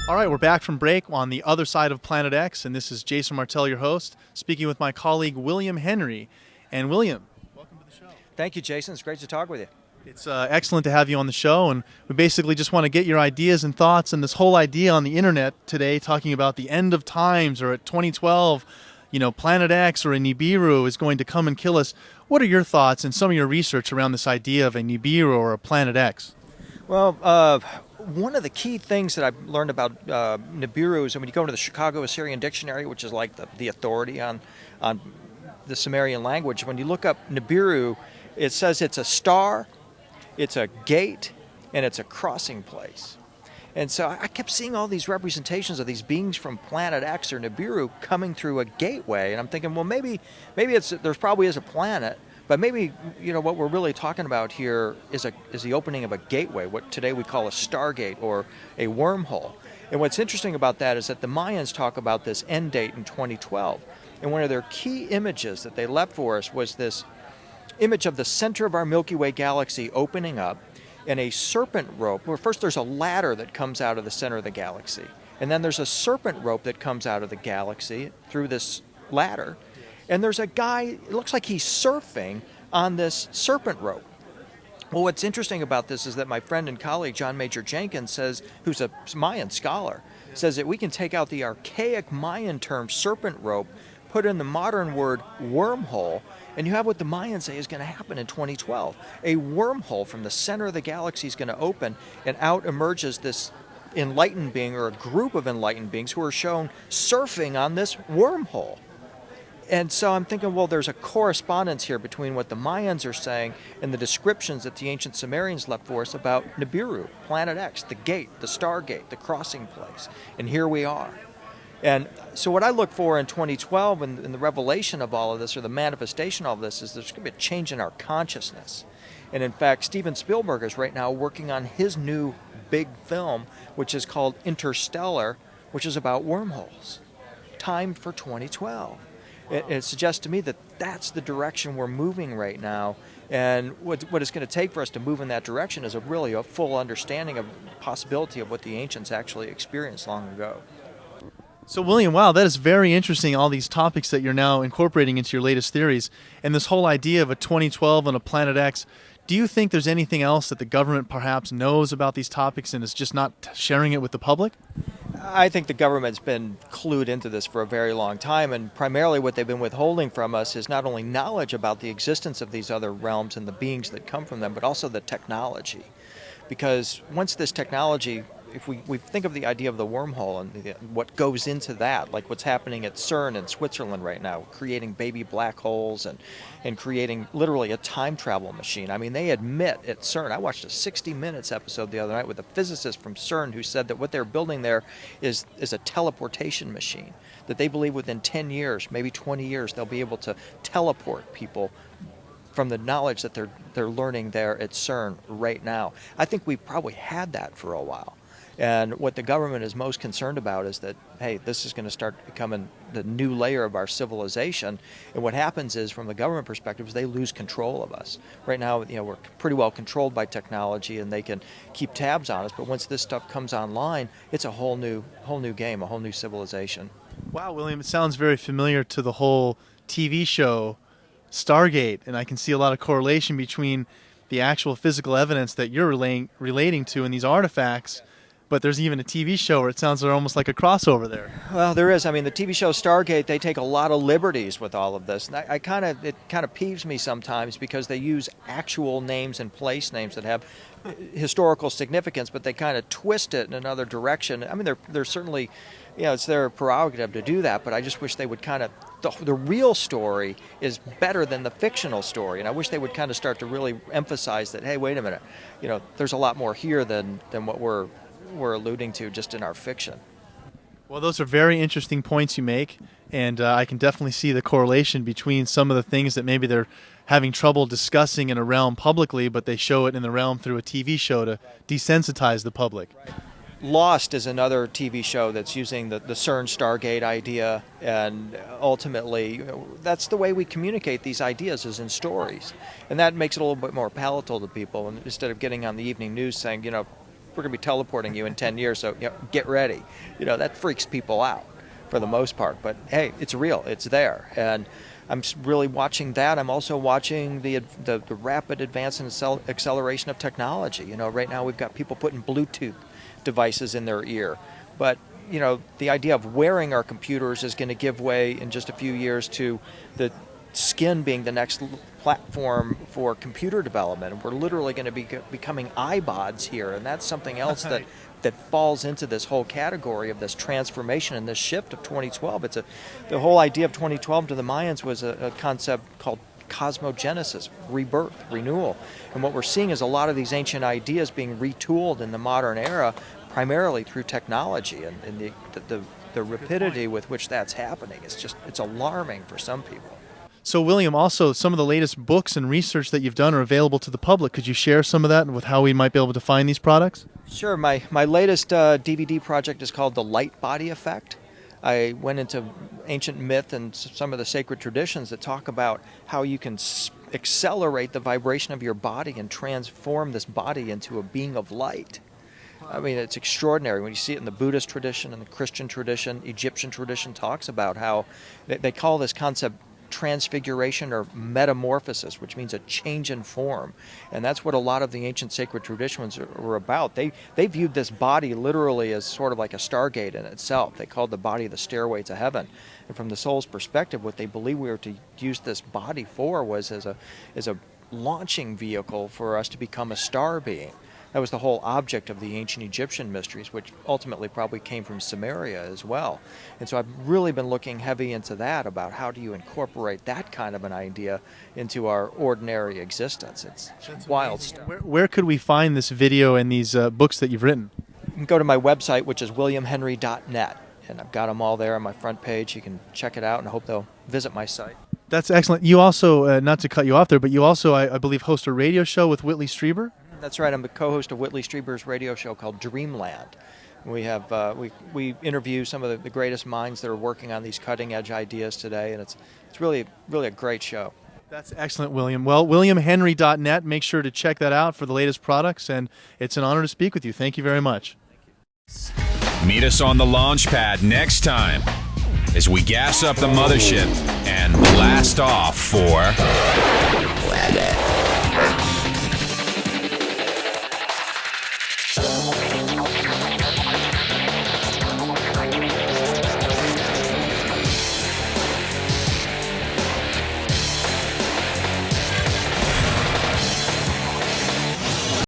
All right, we're back from break on the other side of Planet X, and this is Jason Martell, your host, speaking with my colleague William Henry. And William, welcome to the show. Thank you, Jason. It's great to talk with you. It's excellent to have you on the show, and we basically just want to get your ideas and thoughts and this whole idea on the internet today, talking about the end of times or at 2012, Planet X or a Nibiru is going to come and kill us. What are your thoughts and some of your research around this idea of a Nibiru or a Planet X? Well, one of the key things that I've learned about Nibiru is when you go into the Chicago Assyrian Dictionary, which is like the authority on the Sumerian language, when you look up Nibiru, it says it's a star, it's a gate, and it's a crossing place. And so I kept seeing all these representations of these beings from Planet X or Nibiru coming through a gateway, and I'm thinking, well, maybe there's probably is a planet, but maybe what we're really talking about here is the opening of a gateway, what today we call a Stargate or a wormhole. And what's interesting about that is that the Mayans talk about this end date in 2012, and one of their key images that they left for us was this image of the center of our Milky Way galaxy opening up and a serpent rope, where first there's a ladder that comes out of the center of the galaxy, and then there's a serpent rope that comes out of the galaxy through this ladder, and there's a guy, it looks like he's surfing on this serpent rope. Well, what's interesting about this is that my friend and colleague John Major Jenkins says, who's a Mayan scholar, says that we can take out the archaic Mayan term serpent rope, put in the modern word wormhole, and you have what the Mayans say is going to happen in 2012. A wormhole from the center of the galaxy is going to open, and out emerges this enlightened being, or a group of enlightened beings, who are shown surfing on this wormhole. And so I'm thinking, well, there's a correspondence here between what the Mayans are saying and the descriptions that the ancient Sumerians left for us about Nibiru, Planet X, the gate, the Stargate, the crossing place. And here we are. And so what I look for in 2012 and the revelation of all of this, or the manifestation of all of this, is there's going to be a change in our consciousness. And in fact, Steven Spielberg is right now working on his new big film, which is called Interstellar, which is about wormholes, timed for 2012. It suggests to me that that's the direction we're moving right now. And what it's going to take for us to move in that direction is really a full understanding of the possibility of what the ancients actually experienced long ago. So, William, wow, that is very interesting, all these topics that you're now incorporating into your latest theories. And this whole idea of a 2012 and a Planet X, do you think there's anything else that the government perhaps knows about these topics and is just not sharing it with the public? I think the government's been clued into this for a very long time, and primarily what they've been withholding from us is not only knowledge about the existence of these other realms and the beings that come from them, but also the technology. Because once this technology, if we think of the idea of the wormhole and what goes into that, like what's happening at CERN in Switzerland right now, creating baby black holes and creating literally a time travel machine. I mean, they admit at CERN, I watched a 60 Minutes episode the other night with a physicist from CERN who said that what they're building there is a teleportation machine, that they believe within 10 years, maybe 20 years, they'll be able to teleport people from the knowledge that they're learning there at CERN right now. I think we've probably had that for a while. And what the government is most concerned about is that, hey, this is going to start becoming the new layer of our civilization. And what happens is, from the government perspective, is they lose control of us. Right now, we're pretty well controlled by technology, and they can keep tabs on us. But once this stuff comes online, it's a whole new game, a whole new civilization. Wow, William, it sounds very familiar to the whole TV show Stargate, and I can see a lot of correlation between the actual physical evidence that you're relating to in these artifacts. But there's even a TV show where it sounds almost like a crossover there. Well, there is. I mean, the TV show Stargate, they take a lot of liberties with all of this. And it kind of peeves me sometimes because they use actual names and place names that have historical significance, but they kind of twist it in another direction. I mean, they're certainly, it's their prerogative to do that, but I just wish they would kind of, the real story is better than the fictional story. And I wish they would kind of start to really emphasize that, hey, wait a minute, there's a lot more here than what we're alluding to just in our fiction. Well, those are very interesting points you make, and I can definitely see the correlation between some of the things that maybe they're having trouble discussing in a realm publicly, but they show it in the realm through a TV show to desensitize the public. Lost is another TV show that's using the CERN Stargate idea, and ultimately that's the way we communicate these ideas, is in stories. And that makes it a little bit more palatable to people, and instead of getting on the evening news saying, we're going to be teleporting you in 10 years, so get ready. That freaks people out for the most part. But hey, it's real. It's there. And I'm really watching that. I'm also watching the rapid advance and acceleration of technology. Right now we've got people putting Bluetooth devices in their ear. But, the idea of wearing our computers is going to give way in just a few years to the skin being the next platform for computer development. And we're literally going to be becoming iBods here. And that's something else that falls into this whole category of this transformation and this shift of 2012. The whole idea of 2012 to the Mayans was a concept called cosmogenesis, rebirth, renewal. And what we're seeing is a lot of these ancient ideas being retooled in the modern era, primarily through technology, and the rapidity with which that's happening it's alarming for some people. So, William, also some of the latest books and research that you've done are available to the public. Could you share some of that with how we might be able to find these products? Sure. My latest DVD project is called The Light Body Effect. I went into ancient myth and some of the sacred traditions that talk about how you can accelerate the vibration of your body and transform this body into a being of light. I mean, it's extraordinary when you see it in the Buddhist tradition and the Christian tradition. Egyptian tradition talks about how they call this concept transfiguration or metamorphosis, which means a change in form. And that's what a lot of the ancient sacred traditions were about. They viewed this body literally as sort of like a Stargate in itself. They called the body the stairway to heaven. And from the soul's perspective, what they believed we were to use this body for was as a launching vehicle for us to become a star being. That was the whole object of the ancient Egyptian mysteries, which ultimately probably came from Sumeria as well. And so I've really been looking heavy into that, about how do you incorporate that kind of an idea into our ordinary existence. It's wild stuff. Where could we find this video and these books that you've written? You can go to my website, which is williamhenry.net, and I've got them all there on my front page. You can check it out, and I hope they'll visit my site. That's excellent. You also, not to cut you off there, but you also, I believe, host a radio show with Whitley Strieber? That's right. I'm the co-host of Whitley Strieber's radio show called Dreamland. We have we interview some of the greatest minds that are working on these cutting-edge ideas today, and it's really a great show. That's excellent, William. Well, williamhenry.net. Make sure to check that out for the latest products, and it's an honor to speak with you. Thank you very much. Meet us on the launch pad next time as we gas up the mothership and blast off for